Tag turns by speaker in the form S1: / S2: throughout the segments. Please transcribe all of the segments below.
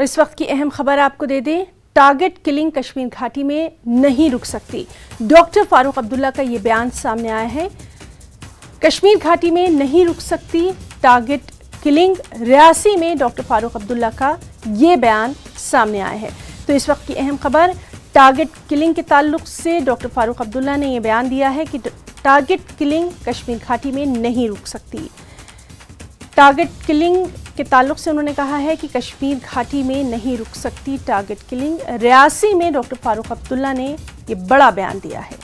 S1: और इस वक्त की अहम खबर आपको दे दें, टारगेट किलिंग कश्मीर घाटी में नहीं रुक सकती। डॉक्टर फारूक अब्दुल्ला का ये बयान सामने आया है। कश्मीर घाटी में नहीं रुक सकती टारगेट किलिंग, रियासी में डॉक्टर फारूक अब्दुल्ला का ये बयान सामने आया है। तो इस वक्त की अहम खबर, टारगेट किलिंग के ताल्लुक से डॉक्टर फारूक अब्दुल्ला ने यह बयान दिया है कि टारगेट किलिंग कश्मीर घाटी में नहीं रुक सकती। टारगेट किलिंग के ताल्लुक से उन्होंने कहा है कि कश्मीर घाटी में नहीं रुक सकती टारगेट किलिंग। रियासी में डॉक्टर फारूक अब्दुल्ला ने ये बड़ा बयान दिया है।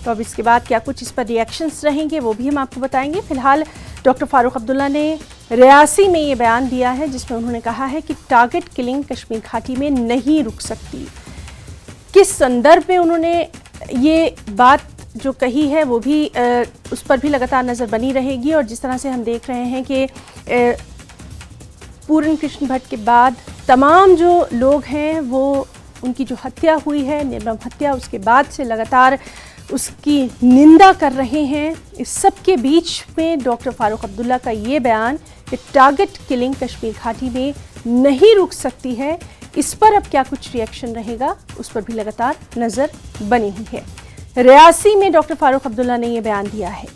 S1: तो अब इसके बाद क्या कुछ इस पर रिएक्शंस रहेंगे वो भी हम आपको बताएंगे। फिलहाल डॉक्टर फारूक अब्दुल्ला ने रियासी में ये बयान दिया है जिसमें उन्होंने कहा है कि टारगेट किलिंग कश्मीर घाटी में नहीं रुक सकती। किस संदर्भ में उन्होंने ये बात जो कही है वो भी उस पर भी लगातार नज़र बनी रहेगी। और जिस तरह से हम देख रहे हैं कि पूर्ण कृष्ण भट्ट के बाद तमाम जो लोग हैं वो उनकी जो हत्या हुई है, निर्मम हत्या, उसके बाद से लगातार उसकी निंदा कर रहे हैं। इस सब के बीच में डॉक्टर फारूक अब्दुल्ला का ये बयान कि टारगेट किलिंग कश्मीर घाटी में नहीं रुक सकती है, इस पर अब क्या कुछ रिएक्शन रहेगा उस पर भी लगातार नज़र बनी हुई है। रियासी में डॉक्टर फारूक अब्दुल्ला ने ये बयान दिया है।